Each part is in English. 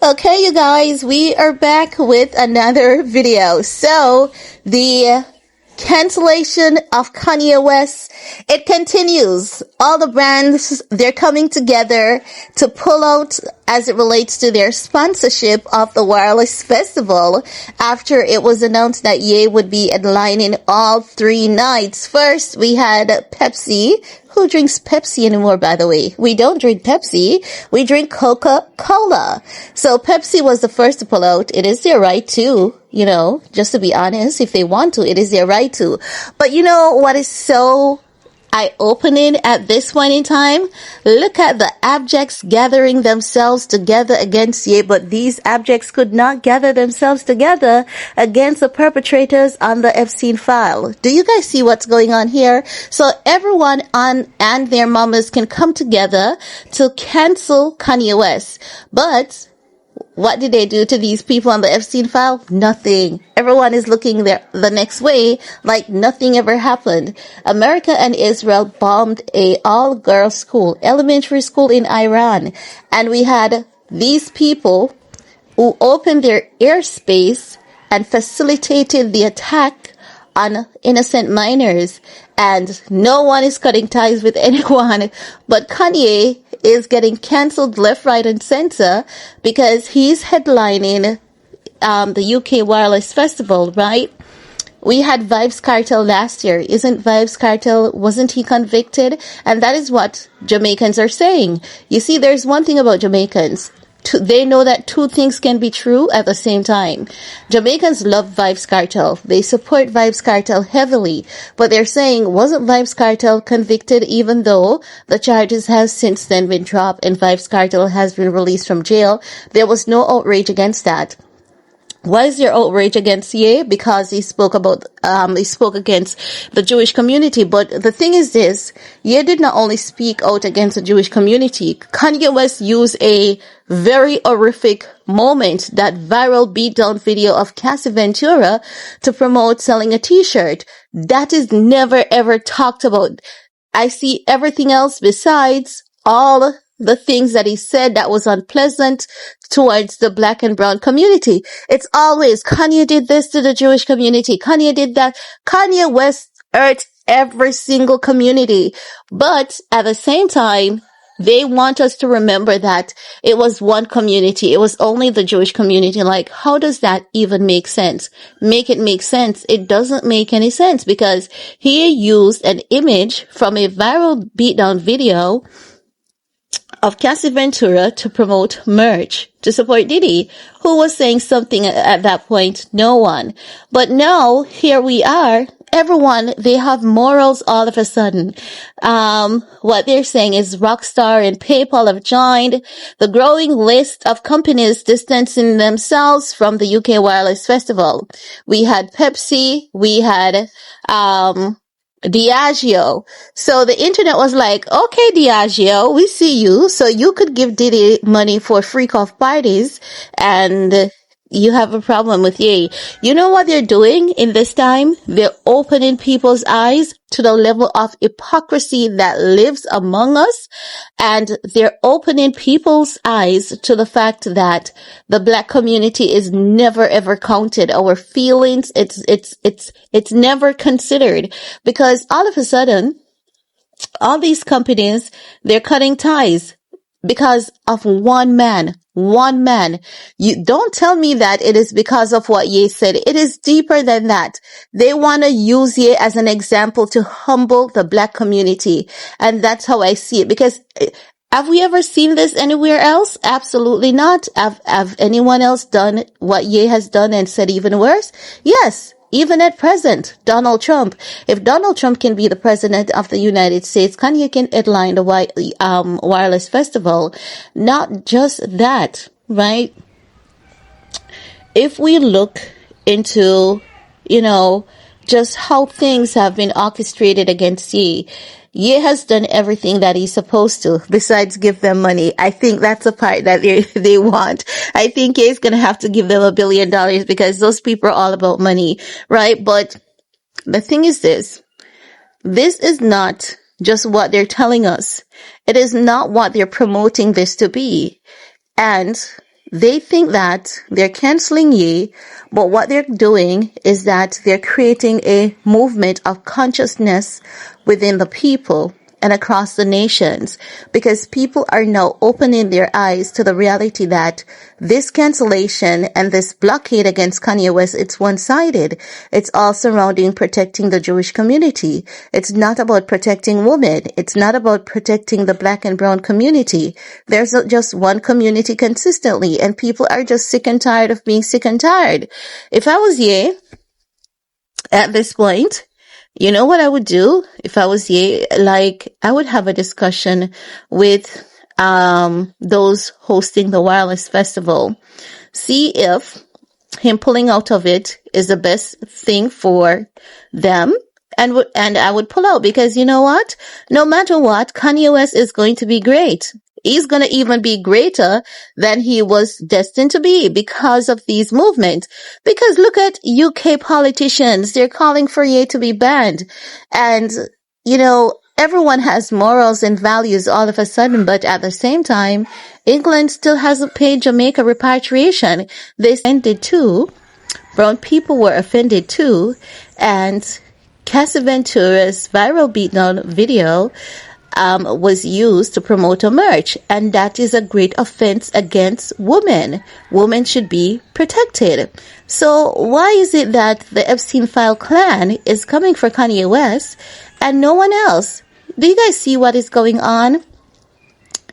Okay, you guys, we are back with another video. So, the cancellation of Kanye West, it continues. All the brands, they're coming together to pull out as it relates to their sponsorship of the Wireless Festival after it was announced that Ye would be headlining all 3 nights. First, we had Pepsi. Who drinks Pepsi anymore, by the way? We don't drink Pepsi. We drink Coca-Cola. So Pepsi was the first to pull out. It is their right to, just to be honest, if they want to, it is their right to. But you know what is so eye-opening at this point in time? Look at the abjects gathering themselves together against Ye, but these abjects could not gather themselves together against the perpetrators on the Epstein file. Do you guys see what's going on here? So everyone and their mamas can come together to cancel Kanye West, but what did they do to these people on the Epstein file? Nothing. Everyone is looking the next way like nothing ever happened. America and Israel bombed a all-girls school, elementary school in Iran. And we had these people who opened their airspace and facilitated the attack on innocent minors. And no one is cutting ties with anyone, but Kanye is getting cancelled left, right, and center because he's headlining the UK Wireless Festival, right? We had Vybz Kartel last year. Wasn't he convicted? And that is what Jamaicans are saying. You see, there's one thing about Jamaicans. They know that 2 things can be true at the same time. Jamaicans love Vybz Kartel. They support Vybz Kartel heavily. But they're saying, wasn't Vybz Kartel convicted even though the charges have since then been dropped and Vybz Kartel has been released from jail? There was no outrage against that. Why is there outrage against Ye? Because he spoke against the Jewish community. But the thing is this, Ye did not only speak out against the Jewish community. Kanye West used a very horrific moment, that viral beatdown video of Cassie Ventura, to promote selling a t-shirt. That is never ever talked about. I see everything else besides all the things that he said that was unpleasant towards the black and brown community. It's always, Kanye did this to the Jewish community. Kanye did that. Kanye West hurt every single community. But at the same time, they want us to remember that it was one community. It was only the Jewish community. Like, how does that even make sense? Make it make sense. It doesn't make any sense because he used an image from a viral beatdown video of Cassie Ventura to promote merch to support Diddy. Who was saying something at that point? No one. But now, here we are. Everyone, they have morals all of a sudden. What they're saying is Rockstar and PayPal have joined the growing list of companies distancing themselves from the UK Wireless Festival. We had Pepsi, we had, Diageo. So the internet was like, okay, Diageo, we see you. So you could give Diddy money for freak off parties and you have a problem with Ye. You know what they're doing in this time? They're opening people's eyes to the level of hypocrisy that lives among us. And they're opening people's eyes to the fact that the black community is never ever counted. Our feelings, it's never considered because all of a sudden, all these companies, they're cutting ties because of one man. One man. You don't tell me that it is because of what Ye said. It is deeper than that. They want to use Ye as an example to humble the black community. And that's how I see it. Because have we ever seen this anywhere else? Absolutely not. Have anyone else done what Ye has done and said even worse? Yes. Even at present, Donald Trump. If Donald Trump can be the president of the United States, Kanye can headline the Wireless Festival. Not just that, right? If we look into, just how things have been orchestrated against Ye, Ye has done everything that he's supposed to, besides give them money. I think that's the part that they want. I think Ye's gonna have to give them $1 billion because those people are all about money, right? But the thing is this is not just what they're telling us. It is not what they're promoting this to be. And they think that they're canceling Ye, but what they're doing is that they're creating a movement of consciousness within the people and across the nations, because people are now opening their eyes to the reality that this cancellation and this blockade against Kanye West, it's one-sided. It's all surrounding protecting the Jewish community. It's not about protecting women. It's not about protecting the black and brown community. There's just one community consistently, and people are just sick and tired of being sick and tired. If I was Ye at this point, you know what I would do if I was Ye? Like, I would have a discussion with those hosting the wireless festival. See if him pulling out of it is the best thing for them. And I would pull out, because you know what? No matter what, Kanye West is going to be great. He's going to even be greater than he was destined to be because of these movements. Because look at UK politicians. They're calling for Ye to be banned. And, you know, everyone has morals and values all of a sudden, but at the same time, England still hasn't paid Jamaica repatriation. They ended too. Brown people were offended too. And Cassie Ventura's viral beatdown video was used to promote a march, and that is a great offense against women. Women should be protected. So why is it that the Epstein file clan is coming for Kanye West and no one else? Do you guys see what is going on?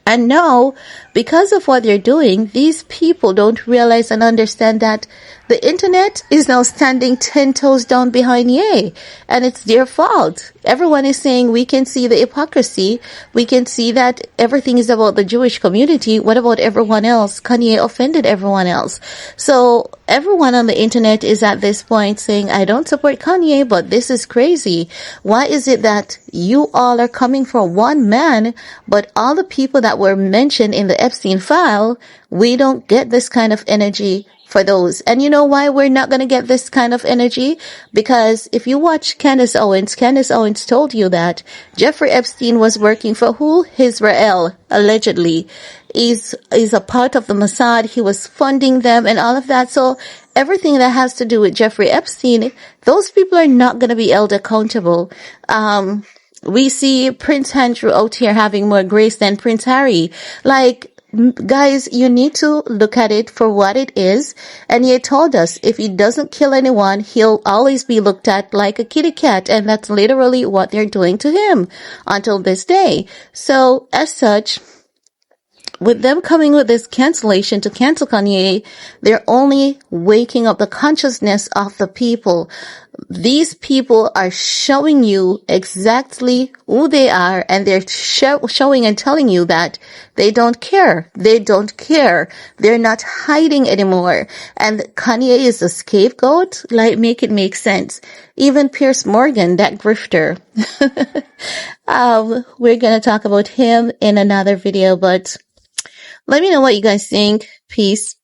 And now, because of what they're doing, these people don't realize and understand that the internet is now standing 10 toes down behind Ye, and it's their fault. Everyone is saying we can see the hypocrisy. We can see that everything is about the Jewish community. What about everyone else? Kanye offended everyone else. So everyone on the internet is at this point saying, I don't support Kanye, but this is crazy. Why is it that you all are coming for one man, but all the people that were mentioned in the Epstein file, we don't get this kind of energy for those? And you know why we're not going to get this kind of energy? Because if you watch Candace Owens told you that Jeffrey Epstein was working for who? Israel, allegedly. He's a part of the Mossad. He was funding them and all of that. So everything that has to do with Jeffrey Epstein, those people are not going to be held accountable. We see Prince Andrew out here having more grace than Prince Harry. Like, guys, you need to look at it for what it is. And he told us if he doesn't kill anyone, he'll always be looked at like a kitty cat. And that's literally what they're doing to him until this day. So as such, with them coming with this cancellation to cancel Kanye, they're only waking up the consciousness of the people. These people are showing you exactly who they are, and they're showing and telling you that they don't care. They don't care. They're not hiding anymore. And Kanye is a scapegoat. Like, make it make sense. Even Piers Morgan, that grifter. We're going to talk about him in another video, but let me know what you guys think. Peace.